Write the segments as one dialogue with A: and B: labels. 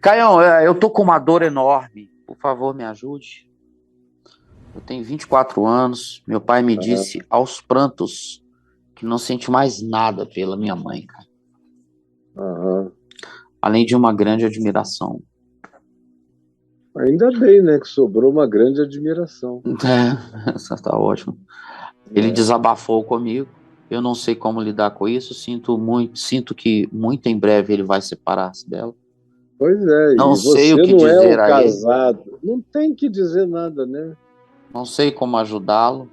A: Caião, eu tô com uma dor enorme. Por favor, me ajude. Eu tenho 24 anos. Meu pai me
B: Ah,
A: disse aos prantos que não sente mais nada pela minha mãe, cara.
B: aham.
A: Além de uma grande admiração.
B: Ainda bem, né, que sobrou uma grande admiração.
A: É, isso tá ótimo. Ele
B: É.
A: desabafou comigo. Eu não sei como lidar com isso. Sinto que muito em breve ele vai separar-se dela.
B: Pois é,
A: Não
B: e
A: sei o
B: você
A: que
B: não é o
A: dizer a ele.
B: casado. Não tem que dizer nada, né?
A: Não sei como ajudá-lo,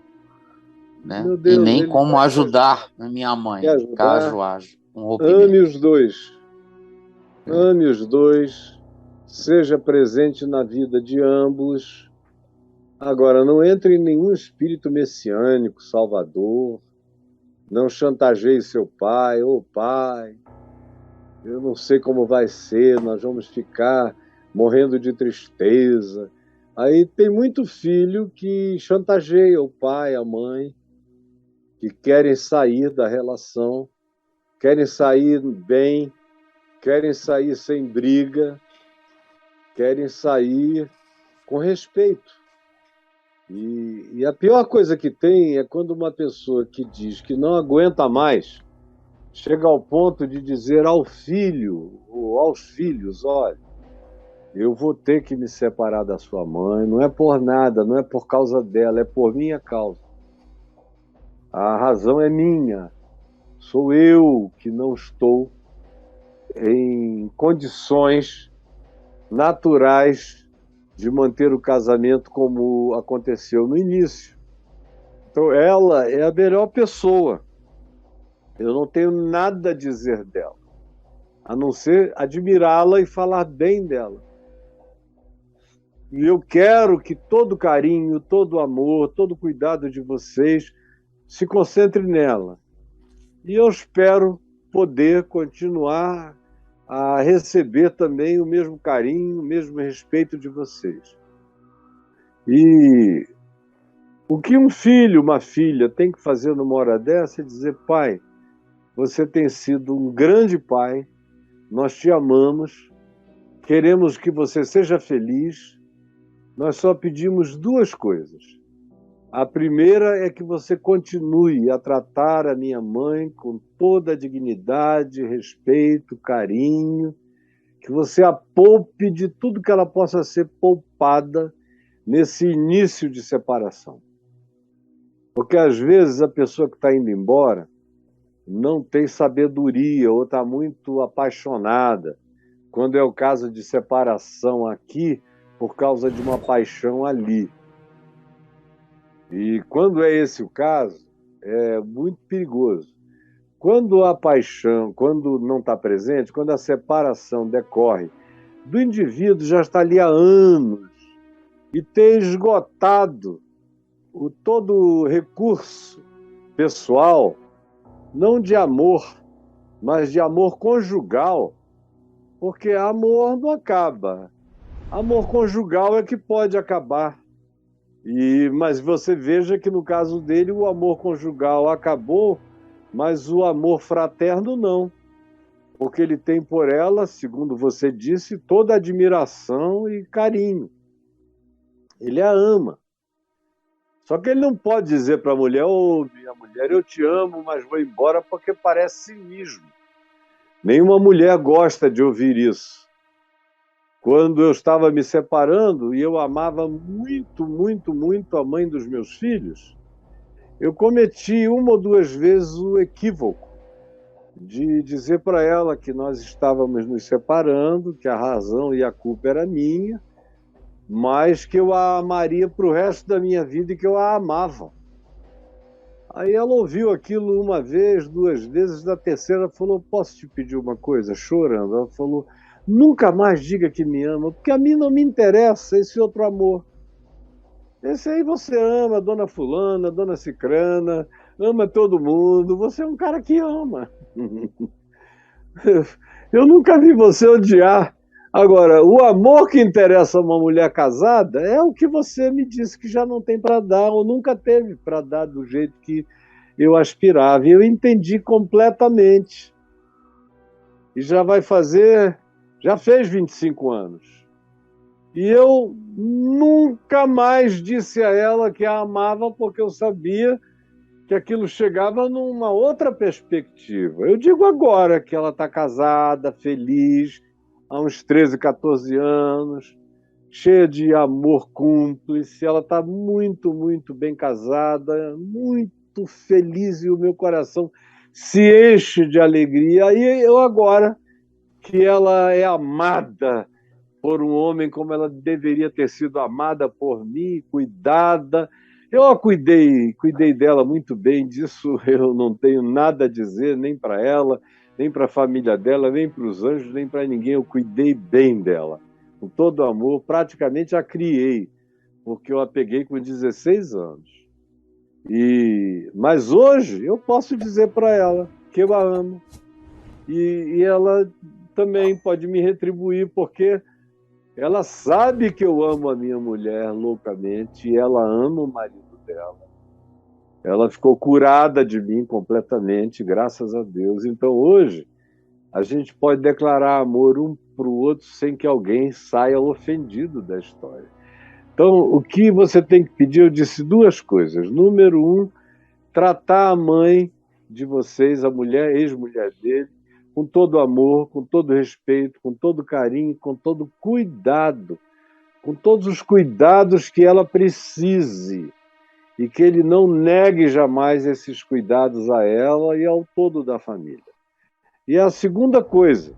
A: né?
B: Meu
A: E
B: Deus,
A: nem
B: ele
A: como
B: vai
A: ajudar a minha
B: te
A: mãe, caso
B: ajudar.
A: haja um rompimento.
B: Ame os dois.
A: É.
B: Ame os dois. Seja presente na vida de ambos. Agora, não entre em nenhum espírito messiânico, salvador. Não chantageie seu pai. Ô pai, eu não sei como vai ser, nós vamos ficar morrendo de tristeza. Aí tem muito filho que chantageia o pai, a mãe, que querem sair da relação, querem sair bem, querem sair sem briga, querem sair com respeito. E a pior coisa que tem é quando uma pessoa que diz que não aguenta mais chega ao ponto de dizer ao filho ou aos filhos: olha, eu vou ter que me separar da sua mãe, não é por nada, não é por causa dela, é por minha causa. A razão é minha, sou eu que não estou em condições naturais de manter o casamento como aconteceu no início. Então, ela é a melhor pessoa. Eu não tenho nada a dizer dela, a não ser admirá-la e falar bem dela. E eu quero que todo carinho, todo amor, todo cuidado de vocês se concentre nela. E eu espero poder continuar a receber também o mesmo carinho, o mesmo respeito de vocês. E o que um filho, uma filha tem que fazer numa hora dessa é dizer: pai, você tem sido um grande pai, nós te amamos, queremos que você seja feliz, nós só pedimos duas coisas. A primeira é que você continue a tratar a minha mãe com toda a dignidade, respeito, carinho, que você a poupe de tudo que ela possa ser poupada nesse início de separação. Porque às vezes a pessoa que está indo embora não tem sabedoria ou está muito apaixonada, quando é o caso de separação aqui, por causa de uma paixão ali. E quando é esse o caso, é muito perigoso. Quando a paixão, quando não está presente, quando a separação decorre do indivíduo já está ali há anos e ter esgotado todo o recurso pessoal, não de amor, mas de amor conjugal, porque amor não acaba. Amor conjugal é que pode acabar. Mas você veja que no caso dele o amor conjugal acabou, mas o amor fraterno não, porque ele tem por ela, segundo você disse, toda admiração e carinho. Ele a ama. Só que ele não pode dizer para a mulher: ô, minha mulher, eu te amo, mas vou embora, porque parece cinismo. Nenhuma mulher gosta de ouvir isso. Quando eu estava me separando e eu amava muito, muito, muito a mãe dos meus filhos, eu cometi uma ou duas vezes o equívoco de dizer para ela que nós estávamos nos separando, que a razão e a culpa era minha, mas que eu a amaria para o resto da minha vida e que eu a amava. Aí ela ouviu aquilo uma vez, duas vezes, na terceira falou: posso te pedir uma coisa? Chorando. Ela falou: nunca mais diga que me ama, porque a mim não me interessa esse outro amor. Esse aí você ama, dona fulana, dona cicrana, ama todo mundo, você é um cara que ama. Eu nunca vi você odiar. Agora, o amor que interessa a uma mulher casada é o que você me disse que já não tem para dar, ou nunca teve para dar do jeito que eu aspirava. E eu entendi completamente. E já vai fazer Já fez 25 anos. E eu nunca mais disse a ela que a amava, porque eu sabia que aquilo chegava numa outra perspectiva. Eu digo agora que ela está casada, feliz, há uns 13, 14 anos, cheia de amor cúmplice, ela está muito, muito bem casada, muito feliz, e o meu coração se enche de alegria. E eu agora que ela é amada por um homem como ela deveria ter sido amada por mim, cuidada. Eu a cuidei dela muito bem, disso eu não tenho nada a dizer, nem para ela, nem para a família dela, nem para os anjos, nem para ninguém. Eu cuidei bem dela, com todo amor, praticamente a criei, porque eu a peguei com 16 anos. Mas hoje eu posso dizer para ela que eu a amo, e ela também pode me retribuir, porque ela sabe que eu amo a minha mulher loucamente, e ela ama o marido dela. Ela ficou curada de mim completamente, graças a Deus. Então hoje a gente pode declarar amor um para o outro sem que alguém saia ofendido da história. Então, o que você tem que pedir, eu disse duas coisas. Número um, tratar a mãe de vocês, a mulher, ex-mulher dele, com todo amor, com todo respeito, com todo carinho, com todo cuidado, com todos os cuidados que ela precise, e que ele não negue jamais esses cuidados a ela e ao todo da família. E a segunda coisa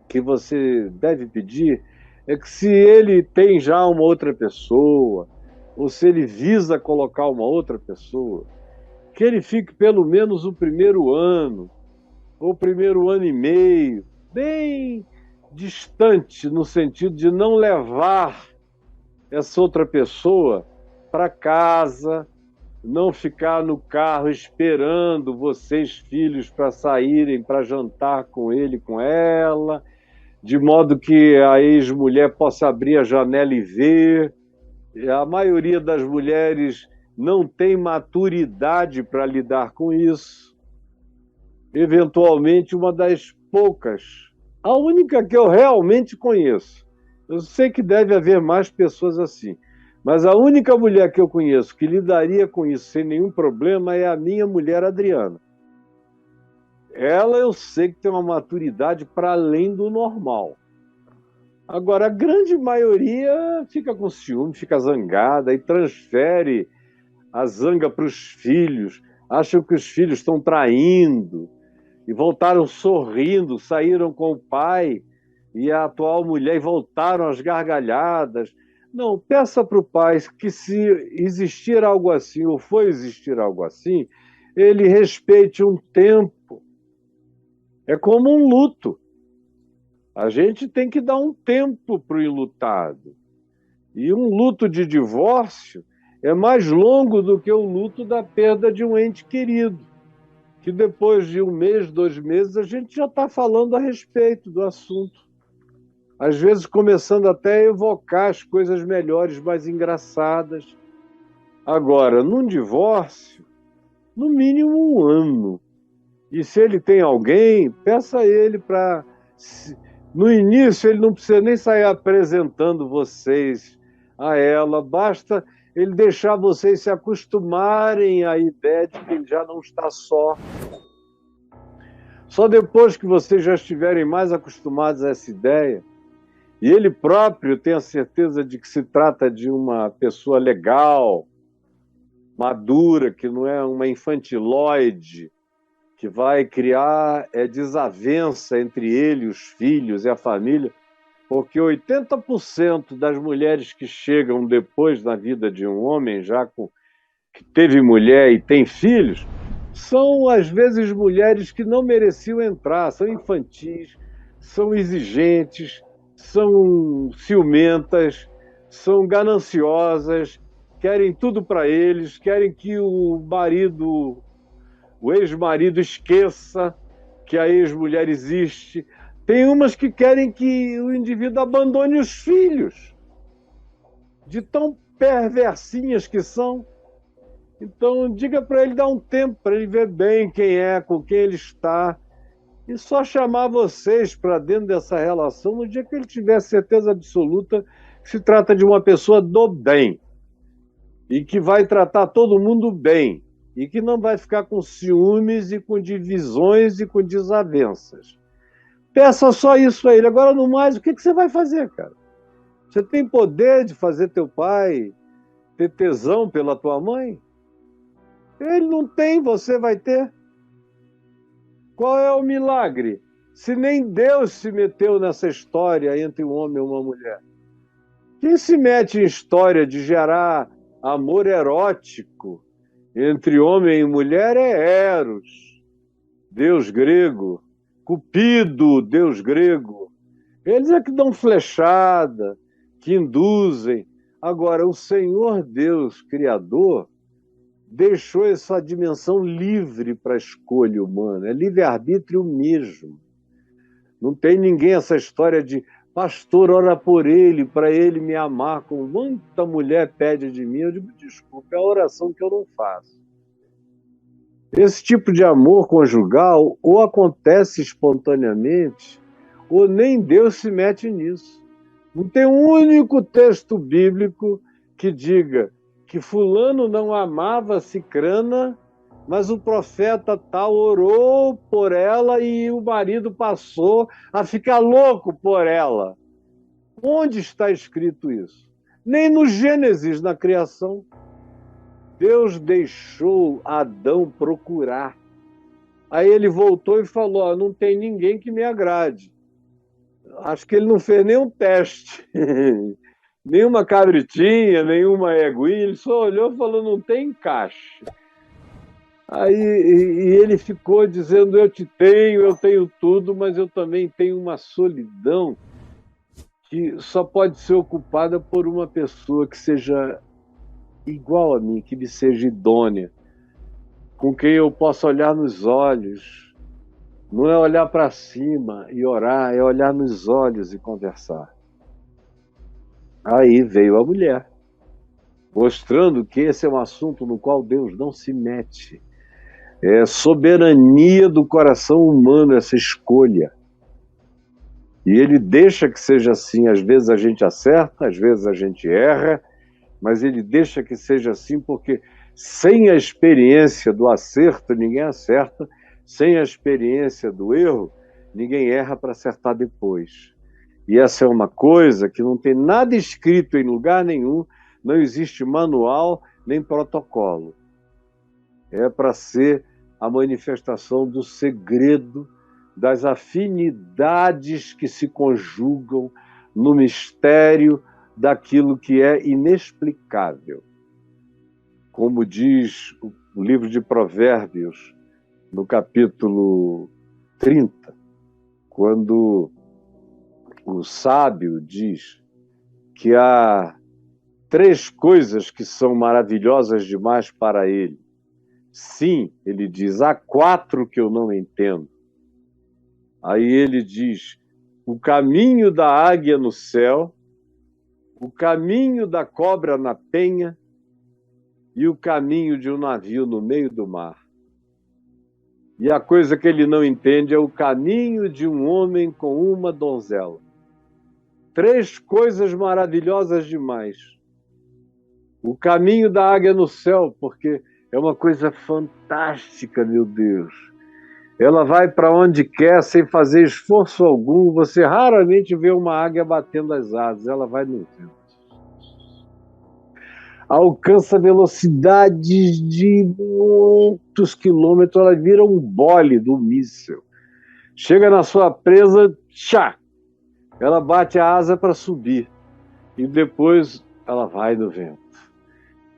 B: que você deve pedir é que, se ele tem já uma outra pessoa, ou se ele visa colocar uma outra pessoa, que ele fique pelo menos o primeiro ano, ou o primeiro ano e meio, bem distante, no sentido de não levar essa outra pessoa para casa, não ficar no carro esperando vocês, filhos, para saírem para jantar com ele, com ela, de modo que a ex-mulher possa abrir a janela e ver. A maioria das mulheres não tem maturidade para lidar com isso. Eventualmente, uma das poucas, a única que eu realmente conheço. Eu sei que deve haver mais pessoas assim, mas a única mulher que eu conheço que lidaria com isso sem nenhum problema é a minha mulher Adriana. Ela, eu sei que tem uma maturidade para além do normal. Agora, a grande maioria fica com ciúme, fica zangada e transfere a zanga para os filhos, acham que os filhos estão traindo, e voltaram sorrindo, saíram com o pai e a atual mulher e voltaram às gargalhadas. Não, peça para o pai que, se existir algo assim, ou for existir algo assim, ele respeite um tempo. É como um luto. A gente tem que dar um tempo para o enlutado. E um luto de divórcio é mais longo do que o luto da perda de um ente querido, que depois de um mês, 2 meses, a gente já está falando a respeito do assunto. Às vezes começando até a evocar as coisas melhores, mais engraçadas. Agora, num divórcio, no mínimo 1 ano. E se ele tem alguém, peça a ele para... No início, ele não precisa nem sair apresentando vocês a ela, basta ele deixar vocês se acostumarem à ideia de que ele já não está só. Só depois que vocês já estiverem mais acostumados a essa ideia, e ele próprio tem a certeza de que se trata de uma pessoa legal, madura, que não é uma infantiloide, que vai criar desavença entre ele, os filhos e a família, porque 80% das mulheres que chegam depois na vida de um homem, que teve mulher e tem filhos, são, às vezes, mulheres que não mereciam entrar, são infantis, são exigentes, são ciumentas, são gananciosas, querem tudo para eles, querem que o ex-marido esqueça que a ex-mulher existe. Tem umas que querem que o indivíduo abandone os filhos, de tão perversinhas que são. Então, diga para ele dar um tempo, para ele ver bem quem é, com quem ele está, e só chamar vocês para dentro dessa relação no dia que ele tiver certeza absoluta que se trata de uma pessoa do bem e que vai tratar todo mundo bem e que não vai ficar com ciúmes e com divisões e com desavenças. Peça só isso a ele. Agora, no mais, o que você vai fazer, cara? Você tem poder de fazer teu pai ter tesão pela tua mãe? Ele não tem, você vai ter. Qual é o milagre? Se nem Deus se meteu nessa história entre um homem e uma mulher. Quem se mete em história de gerar amor erótico entre homem e mulher é Eros, deus grego, Cupido, deus grego. Eles é que dão flechada, que induzem. Agora, o Senhor Deus Criador deixou essa dimensão livre para a escolha humana, é livre-arbítrio mesmo. Não tem ninguém essa história de pastor, ora por ele, para ele me amar, como muita mulher pede de mim. Eu digo, desculpa, é a oração que eu não faço. Esse tipo de amor conjugal ou acontece espontaneamente, ou nem Deus se mete nisso. Não tem um único texto bíblico que diga que fulano não amava cicrana, mas o profeta tal orou por ela e o marido passou a ficar louco por ela. Onde está escrito isso? Nem no Gênesis, na criação. Deus deixou Adão procurar. Aí ele voltou e falou, não tem ninguém que me agrade. Acho que ele não fez nenhum teste. Nenhuma cabritinha, nenhuma eguinha. Ele só olhou e falou, não tem encaixe. Aí ele ficou dizendo, eu tenho tudo, mas eu também tenho uma solidão que só pode ser ocupada por uma pessoa que seja igual a mim, que me seja idônea, com quem eu possa olhar nos olhos. Não é olhar para cima e orar, é olhar nos olhos e conversar. Aí veio a mulher, mostrando que esse é um assunto no qual Deus não se mete. É soberania do coração humano essa escolha. E ele deixa que seja assim. Às vezes a gente acerta, às vezes a gente erra, mas ele deixa que seja assim porque sem a experiência do acerto, ninguém acerta. Sem a experiência do erro, ninguém erra para acertar depois. E essa é uma coisa que não tem nada escrito em lugar nenhum, não existe manual nem protocolo. É para ser a manifestação do segredo, das afinidades que se conjugam no mistério daquilo que é inexplicável. Como diz o livro de Provérbios, no capítulo 30, quando o sábio diz que há 3 coisas que são maravilhosas demais para ele. Sim, ele diz, há 4 que eu não entendo. Aí ele diz, o caminho da águia no céu, o caminho da cobra na penha e o caminho de um navio no meio do mar. E a coisa que ele não entende é o caminho de um homem com uma donzela. 3 coisas maravilhosas demais. O caminho da águia no céu, porque é uma coisa fantástica, meu Deus. Ela vai para onde quer, sem fazer esforço algum. Você raramente vê uma águia batendo as asas, ela vai no vento. Alcança velocidades de muitos quilômetros, ela vira um bole do míssil. Chega na sua presa, tchá! Ela bate a asa para subir. E depois ela vai no vento.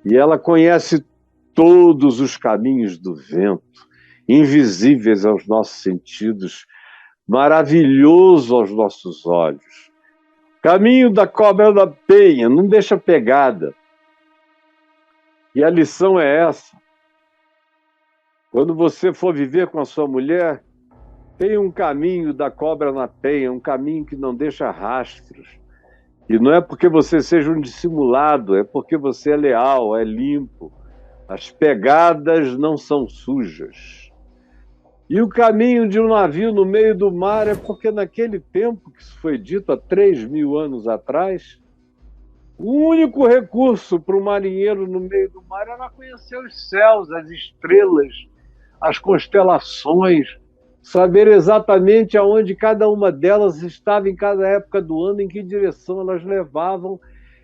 B: E ela conhece todos os caminhos do vento, invisíveis aos nossos sentidos, maravilhoso aos nossos olhos. Caminho da cobra da penha, não deixa pegada. E a lição é essa. Quando você for viver com a sua mulher, tem um caminho da cobra na penha, um caminho que não deixa rastros. E não é porque você seja um dissimulado, é porque você é leal, é limpo. As pegadas não são sujas. E o caminho de um navio no meio do mar é porque naquele tempo, que isso foi dito há 3.000 anos atrás, o único recurso para o marinheiro no meio do mar era conhecer os céus, as estrelas, as constelações, saber exatamente aonde cada uma delas estava em cada época do ano, em que direção elas levavam.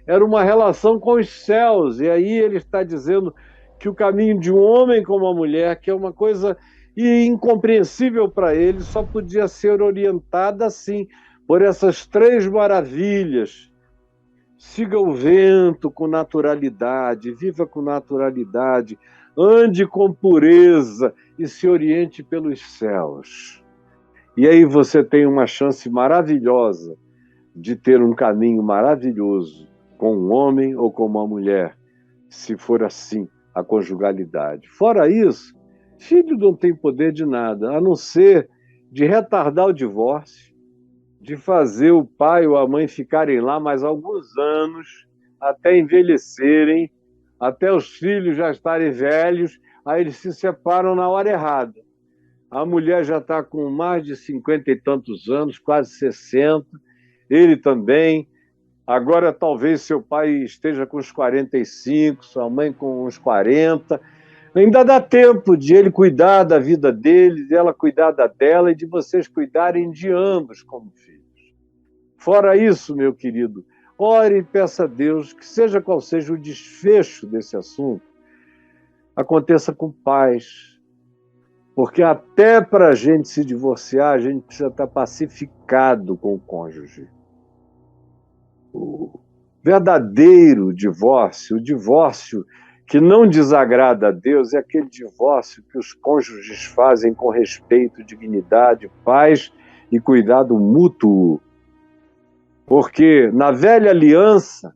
B: Era uma relação com os céus. E aí ele está dizendo que o caminho de um homem com uma mulher, que é uma coisa incompreensível para ele, só podia ser orientada assim, por essas três maravilhas. Siga o vento com naturalidade, viva com naturalidade, ande com pureza e se oriente pelos céus. E aí você tem uma chance maravilhosa de ter um caminho maravilhoso com um homem ou com uma mulher, se for assim a conjugalidade. Fora isso, filho não tem poder de nada, a não ser de retardar o divórcio, de fazer o pai ou a mãe ficarem lá mais alguns anos, até envelhecerem, até os filhos já estarem velhos, aí eles se separam na hora errada. A mulher já está com mais de 50 e tantos anos, quase 60, ele também. Agora talvez seu pai esteja com uns 45, sua mãe com uns 40. Ainda dá tempo de ele cuidar da vida dele, dela cuidar da dela e de vocês cuidarem de ambos como filhos. Fora isso, meu querido, ore e peça a Deus que, seja qual seja o desfecho desse assunto, aconteça com paz. Porque até para a gente se divorciar, a gente precisa estar pacificado com o cônjuge. O verdadeiro divórcio, o divórcio que não desagrada a Deus, é aquele divórcio que os cônjuges fazem com respeito, dignidade, paz e cuidado mútuo. Porque na velha aliança,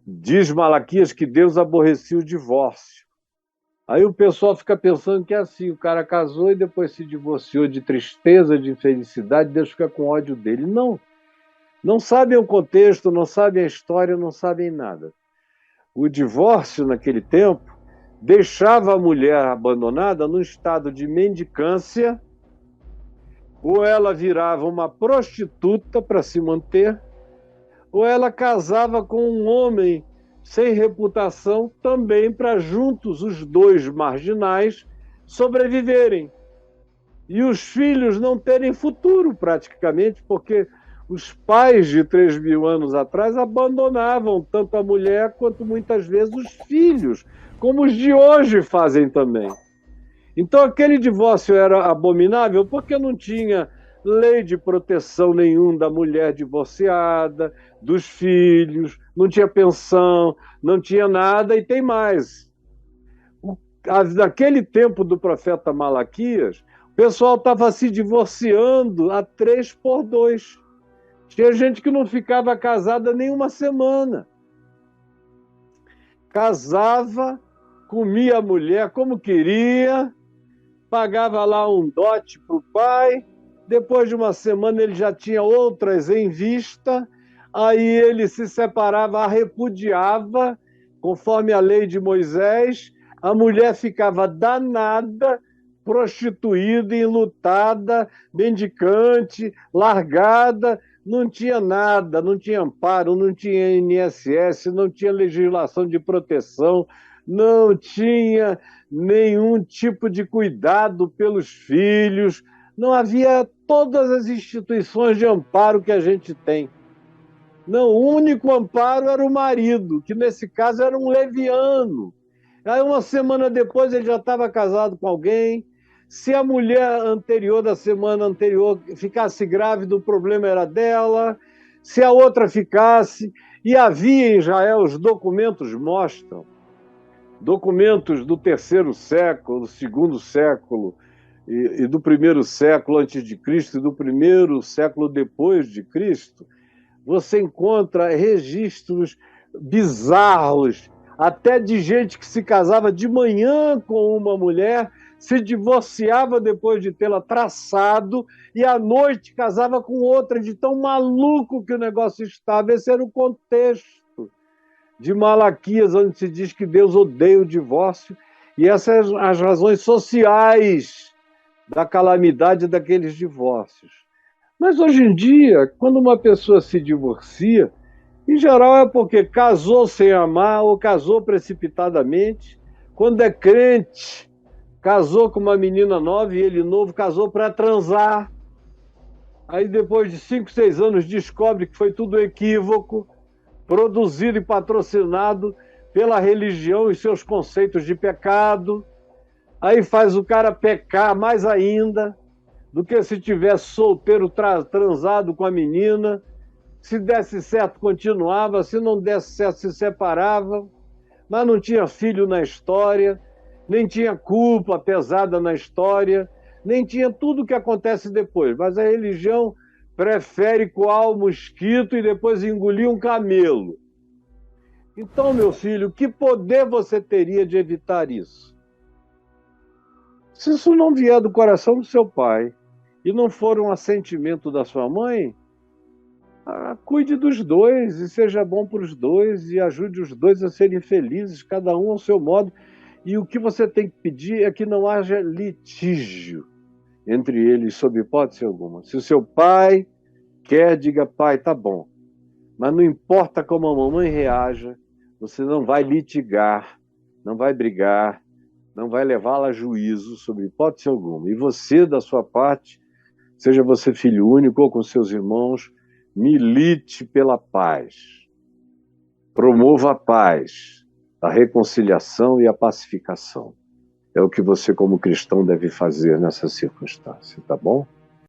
B: diz Malaquias que Deus aborrecia o divórcio. Aí o pessoal fica pensando que é assim, o cara casou e depois se divorciou de tristeza, de infelicidade, Deus fica com ódio dele. Não, não sabem o contexto, não sabem a história, não sabem nada. O divórcio, naquele tempo, deixava a mulher abandonada num estado de mendicância, ou ela virava uma prostituta para se manter, ou ela casava com um homem sem reputação também para juntos os dois marginais sobreviverem. E os filhos não terem futuro praticamente, porque os pais de 3.000 anos atrás abandonavam tanto a mulher quanto muitas vezes os filhos, como os de hoje fazem também. Então aquele divórcio era abominável porque não tinha lei de proteção nenhum da mulher divorciada, dos filhos, não tinha pensão, não tinha nada, e tem mais. Naquele tempo do profeta Malaquias, o pessoal estava se divorciando a 3x2. Tinha gente que não ficava casada nem uma semana. Casava, comia a mulher como queria, pagava lá um dote para o pai, depois de uma semana ele já tinha outras em vista, aí ele se separava, a repudiava, conforme a lei de Moisés, a mulher ficava danada, prostituída, enlutada, mendicante, largada, não tinha nada, não tinha amparo, não tinha INSS, não tinha legislação de proteção, não tinha nenhum tipo de cuidado pelos filhos, não havia todas as instituições de amparo que a gente tem. Não, o único amparo era o marido, que nesse caso era um leviano. Aí uma semana depois ele já estava casado com alguém. Se a mulher anterior da semana anterior ficasse grávida, o problema era dela. Se a outra ficasse, e havia em Israel, os documentos mostram, documentos do 3º século, 2º século e do 1º século antes de Cristo e do 1º século depois de Cristo, você encontra registros bizarros, até de gente que se casava de manhã com uma mulher, se divorciava depois de tê-la traçado e à noite casava com outra, de tão maluco que o negócio estava. Esse era o contexto de Malaquias, onde se diz que Deus odeia o divórcio, e essas são as razões sociais da calamidade daqueles divórcios. Mas hoje em dia, quando uma pessoa se divorcia, em geral é porque casou sem amar ou casou precipitadamente. Quando é crente, casou com uma menina nova e ele novo casou para transar. Aí depois de 5, 6 anos descobre que foi tudo equívoco, produzido e patrocinado pela religião e seus conceitos de pecado. Aí faz o cara pecar mais ainda do que se tivesse solteiro transado com a menina. Se desse certo, continuava. Se não desse certo, se separava. Mas não tinha filho na história, nem tinha culpa pesada na história, nem tinha tudo o que acontece depois. Mas a religião prefere coar o mosquito e depois engolir um camelo. Então, meu filho, que poder você teria de evitar isso? Se isso não vier do coração do seu pai e não for um assentimento da sua mãe, cuide dos dois e seja bom para os dois e ajude os dois a serem felizes, cada um ao seu modo. E o que você tem que pedir é que não haja litígio entre eles, sob hipótese alguma. Se o seu pai quer, diga: pai, tá bom. Mas não importa como a mamãe reaja, você não vai litigar, não vai brigar, não vai levá-la a juízo, sob hipótese alguma. E você, da sua parte, seja você filho único ou com seus irmãos, milite pela paz. Promova a paz, a reconciliação e a pacificação. É o que você, como cristão, deve fazer nessa circunstância, tá bom?